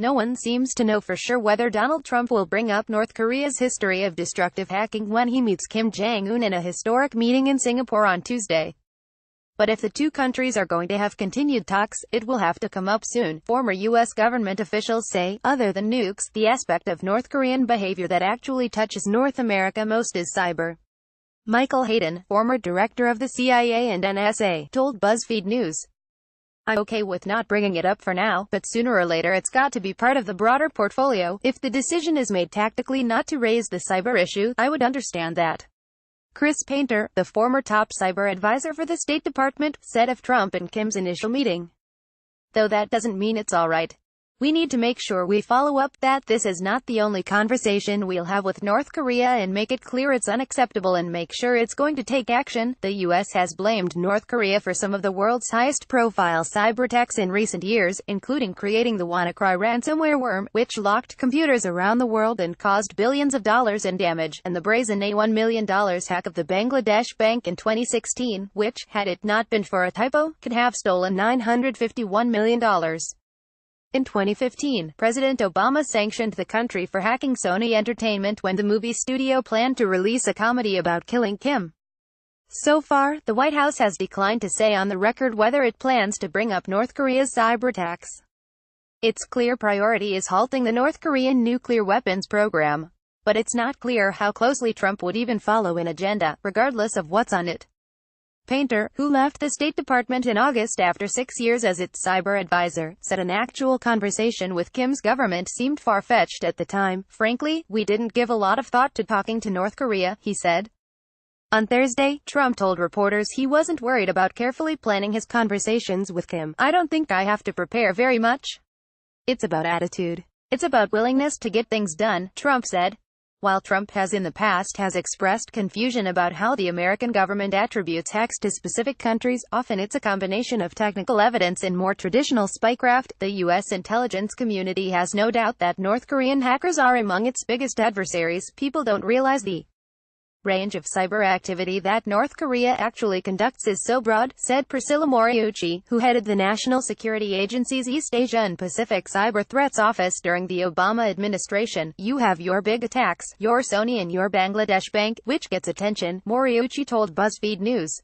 No one seems to know for sure whether Donald Trump will bring up North Korea's history of destructive hacking when he meets Kim Jong-un in a historic meeting in Singapore on Tuesday. But if the two countries are going to have continued talks, it will have to come up soon, former U.S. government officials say. Other than nukes, the aspect of North Korean behavior that actually touches North America most is cyber. Michael Hayden, former director of the CIA and NSA, told BuzzFeed News, "I'm okay with not bringing it up for now, but sooner or later it's got to be part of the broader portfolio. If the decision is made tactically not to raise the cyber issue, I would understand that." Chris Painter, the former top cyber advisor for the State Department, said of Trump and Kim's initial meeting, "Though that doesn't mean it's all right. We need to make sure we follow up that this is not the only conversation we'll have with North Korea and make it clear it's unacceptable and make sure it's going to take action." The U.S. has blamed North Korea for some of the world's highest-profile cyber attacks in recent years, including creating the WannaCry ransomware worm, which locked computers around the world and caused billions of dollars in damage, and the brazen $1 million hack of the Bangladesh bank in 2016, which, had it not been for a typo, could have stolen $951 million. In 2015, President Obama sanctioned the country for hacking Sony Entertainment when the movie studio planned to release a comedy about killing Kim. So far, the White House has declined to say on the record whether it plans to bring up North Korea's cyber attacks. Its clear priority is halting the North Korean nuclear weapons program. But it's not clear how closely Trump would even follow an agenda, regardless of what's on it. Painter, who left the State Department in August after 6 years as its cyber advisor, said an actual conversation with Kim's government seemed far-fetched at the time. "Frankly, we didn't give a lot of thought to talking to North Korea," he said. On Thursday, Trump told reporters he wasn't worried about carefully planning his conversations with Kim. "I don't think I have to prepare very much. It's about attitude. It's about willingness to get things done," Trump said. While Trump has in the past expressed confusion about how the American government attributes hacks to specific countries, often it's a combination of technical evidence and more traditional spycraft, the U.S. intelligence community has no doubt that North Korean hackers are among its biggest adversaries. People don't realize the range of cyber activity that North Korea actually conducts is so broad, said Priscilla Moriuchi, who headed the National Security Agency's East Asia and Pacific Cyber Threats Office during the Obama administration. "You have your big attacks, your Sony and your Bangladesh bank, which gets attention," Moriuchi told BuzzFeed News.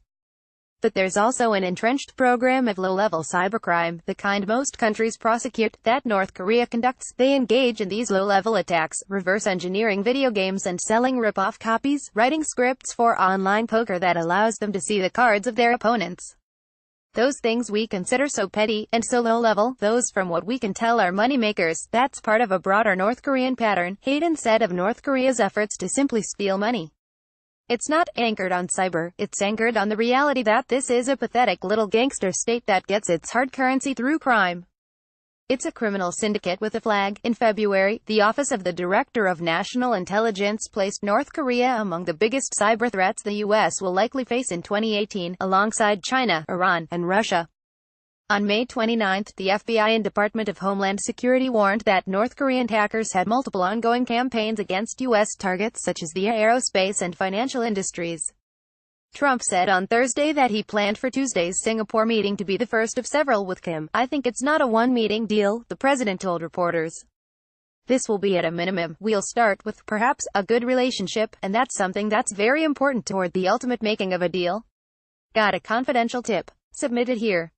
"But there's also an entrenched program of low-level cybercrime, the kind most countries prosecute, that North Korea conducts. They engage in these low-level attacks, reverse engineering video games and selling rip-off copies, writing scripts for online poker that allows them to see the cards of their opponents. Those things we consider so petty, and so low-level, those from what we can tell are moneymakers. That's part of a broader North Korean pattern," Hayden said of North Korea's efforts to simply steal money. "It's not anchored on cyber, it's anchored on the reality that this is a pathetic little gangster state that gets its hard currency through crime. It's a criminal syndicate with a flag." In February, the Office of the Director of National Intelligence placed North Korea among the biggest cyber threats the U.S. will likely face in 2018, alongside China, Iran, and Russia. On May 29, the FBI and Department of Homeland Security warned that North Korean hackers had multiple ongoing campaigns against U.S. targets such as the aerospace and financial industries. Trump said on Thursday that he planned for Tuesday's Singapore meeting to be the first of several with Kim. "I think it's not a one-meeting deal," the president told reporters. "This will be at a minimum. We'll start with, perhaps, a good relationship, and that's something that's very important toward the ultimate making of a deal. Got a confidential tip. Submitted here."